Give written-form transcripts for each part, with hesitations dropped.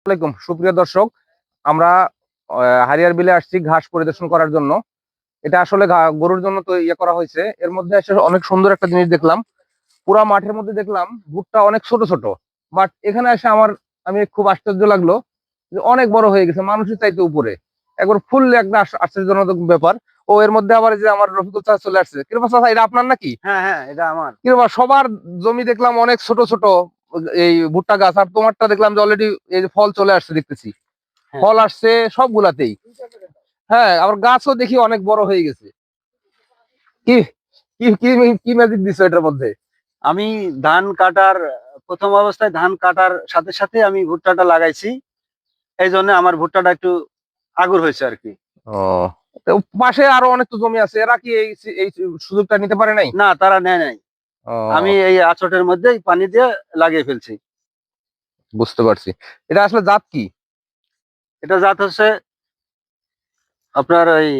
আসসালামাইকুম সুপ্রিয় দর্শক, আমরা হারিয়ার বিলে আসছি ঘাস পরিদর্শন করার জন্য। এটা আসলে গরুর জন্য তো ইয়ে করা হয়েছে। এর মধ্যে এসে অনেক সুন্দর একটা জিনিস দেখলাম। পুরা মাঠের মধ্যে দেখলাম ভুট্টা অনেক ছোট ছোট, বাট এখানে এসে আমি খুব আশ্চর্য লাগলো যে অনেক বড় হয়ে গেছে, মানুষের চাইতে উপরে। একবার ফুল একটা আশ্চর্যজনক ব্যাপার। ও এর মধ্যে আবার যে আমার রফিকুল চাচা চলে আসছে। কিরবা চাচা, এটা আপনার নাকি? হ্যাঁ হ্যাঁ, এটা আমার। কিরবা সবার জমি দেখলাম অনেক ছোট ছোট এই ভুট্টা গাছ, আর তোমারটা দেখলাম যে অলরেডি এই যে ফল চলে আসছে দেখতেছি। হ্যাঁ ফল আসছে সবগুলাতেই। হ্যাঁ, আবার গাছও দেখি অনেক বড় হয়ে গেছে। কি কি কি কি ম্যাজিক দিছো এটার মধ্যে? আমি ধান কাটার প্রথম অবস্থায় ধান কাটার সাথে সাথে আমি ভুট্টাটা লাগাইছি। এই জন্য আমার ভুট্টাটা একটু আগুর হয়েছে আর কি। ও, তো পাশে আরো অনেক তো জমি আছে, এরা কি এই সুযোগটা নিতে পারে নাই? না, তারা নেয় নাই। আমি ও, এই আঁচটের মধ্যেই পানি দিয়ে লাগিয়ে ফেলছি। বুঝতে পারছি। এটা আসলে জাত কি? এটা জাত হচ্ছে আপনার ওই,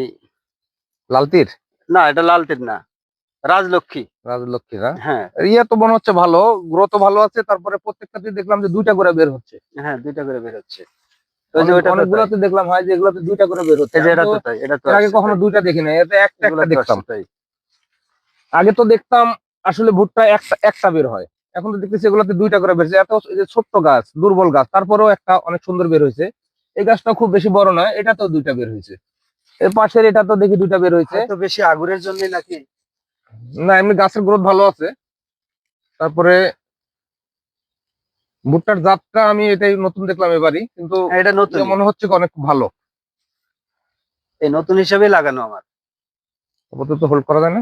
লালতির? না এটা লাল তীর না, রাজলক্ষ্মী। রাজলক্ষ্মী না? হ্যাঁ ইয়ে তো মনে হচ্ছে ভালো, গ্রোথ ভালো আছে। তারপরে প্রত্যেকটাতে দেখলাম যে দুইটা করে বের হচ্ছে। হ্যাঁ, দুইটা করে বের হচ্ছে। ওই যে ওইটা তো তাই। অনেকগুলোতে দেখলাম হয় যে এগুলোতে দুইটা করে বের হচ্ছে। এই যে আমি এটা তো তো তাই, এটা তো এর আগে আসছে কখনো তাই। দুইটা দেখি না, এটা একটা এগুলো একটা তো দেখতাম। আসছে তাই। আগে তো দেখতাম আসলে ভুট্টা একটা একটা বের হয়। এখন তো দেখতেছি এগুলোতে দুইটা করে বের হচ্ছে। এত এই যে ছোট্ট গাছ, দুর্বল গাছ, তারপরেও একটা অনেক সুন্দর বের হয়েছে। এই গাছটা খুব বেশি বড় নয়, এটা তো দুইটা বের হয়েছে। এর পাশের এটা তো দেখি দুইটা বের হয়েছে। হয়তো বেশি আগুরের জন্য নাকি। না, এমনি গাছের গ্রোথ ভালো আছে। তারপরে ভুট্টার জাতটা আমি এটাই নতুন দেখলাম এবারই, কিন্তু হ্যাঁ, এটা নতুনই। মনে হচ্ছে অনেক ভালো। এই নতুন হিসেবে লাগানো আমার। আপাতত হোল্ড করা যায় না।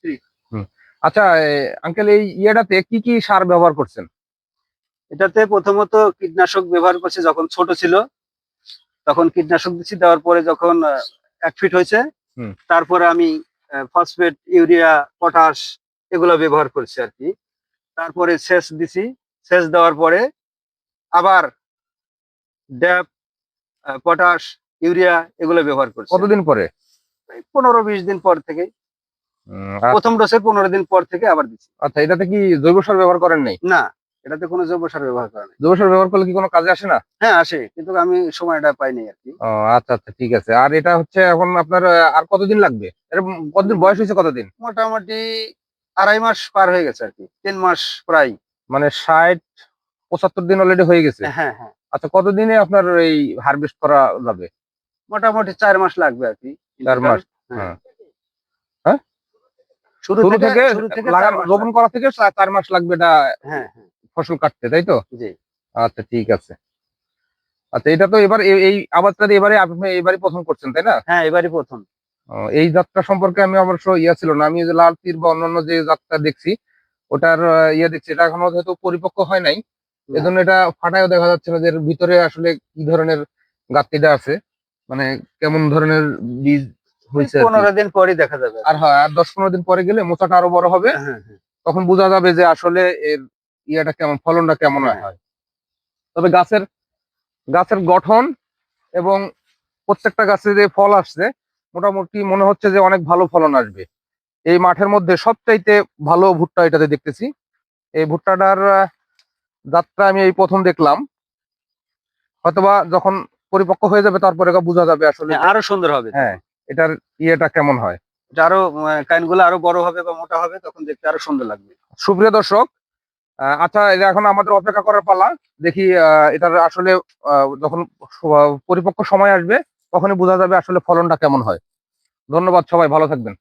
ঠিক। হুম। আচ্ছা আঙ্কেল, এই ইয়েটাতে কি কি সার ব্যবহার করছেন? এটাতে প্রথমত কীটনাশক ব্যবহার করছি, যখন ছোট ছিল তখন কীটনাশক দিচ্ছি। দেওয়ার পরে যখন 1 ফিট হয়েছে, হুম। তারপরে আমি ফসফেট, ইউরিয়া, পটাশ এগুলো ব্যবহার করছি আর কি। তারপরে সেচ দিছি। সেচ দেওয়ার পরে আবার ড্যাপ, পটাশ, ইউরিয়া এগুলো ব্যবহার করছি। কতদিন পরে? 15-20 দিন পর থেকে। প্রথম ডোজের 15 দিন পর থেকে আবার দিচ্ছি। আচ্ছা, এটাতে কি জৈব সার ব্যবহার করেন নাই? না, এটাতে কোনো জৈব সার ব্যবহার করা নেই। জৈব সার ব্যবহার করলে কি কোনো কাজে আসে না? হ্যাঁ আসে, কিন্তু আমি সময়টা পাইনি আর কি। ও, আচ্ছা আচ্ছা, ঠিক আছে। আর এটা হচ্ছে এখন আপনার আর কতদিন লাগবে? এর কতদিন বয়স হয়েছে, কতদিন? মোটামুটি 2.5 মাস পার হয়ে গেছে আর কি, 3 মাস প্রায়। মানে 60-75 দিন অলরেডি হয়ে গেছে। হ্যাঁ হ্যাঁ, আচ্ছা, কতদিনে আপনার এই হারভেস্ট করা যাবে? মোটামুটি 4 মাস লাগবে আর কি। 4 মাস? হ্যাঁ, হ্যাঁ। হ্যাঁ, শুরু শুরু থেকে থেকে শুরু থেকে 4 লাগানো মাস রোপণ লাগবে। করা থেকে 4 মাস লাগবে এটা হ্যাঁ হ্যাঁ, ফসল কাটতে, তাই তো? জি। আচ্ছা, ঠিক আছে। আচ্ছা, এটা তো এবার এই আবাদটা এবারে আপনি এবারে প্রথম করছেন, তাই না? হ্যাঁ, এবারই প্রথম। এই যাত্রা সম্পর্কে আমি অবশ্য ছিল না। আমি যে লাল তীর বা অন্যান্য যে যাত্রা দেখছি, ওটার দেখছি, এটা এখনো হয়তো পরিপক্ক হয় নাই। না, এজন্য এটা ফাটায়ও দেখা যাচ্ছে না যে এর ভিতরে আসলে কি ধরনের গাত্তিটা আছে, মানে কেমন ধরনের বীজ হয়েছে আর কি। 15 দিন পরই দেখা যাবে। আর হয়, আর 10-15 দিন পরে গেলে মোচাটা আরো বড় হবে। হ্যাঁ হ্যাঁ তখন বোঝা যাবে যে আসলে এর কেমন, ফলনটা কেমন হ্যাঁ। হয়। তবে গাছের গাছের গঠন এবং প্রত্যেকটা গাছে যে ফল আসছে, মোটামুটি মনে হচ্ছে যে অনেক ভালো ফলন আসবে। এই মাঠের মধ্যে সবচাইতে ভালো ভুট্টা এটাতে দেখতেছি। এই ভুট্টাটার যাত্রা আমি এই প্রথম দেখলাম। হয়তোবা যখন পরিপক্ক হয়ে যাবে তারপরে বোঝা যাবে আসলে হ্যাঁ, যে আরো সুন্দর হবে হ্যাঁ, তখন। এটার কেমন হয়। এটা আরো কাইনগুলো আরো বড় হবে বা মোটা হবে, তখন দেখতে আরো সুন্দর লাগবে। সুপ্রিয় দর্শক, আচ্ছা, এটা এখন আমাদের অপেক্ষা করার পালা। দেখি এটার আসলে যখন পরিপক্ক সময় আসবে তখনই বোঝা যাবে আসলে ফলনটা কেমন হয়। ধন্যবাদ, সবাই ভালো থাকবেন।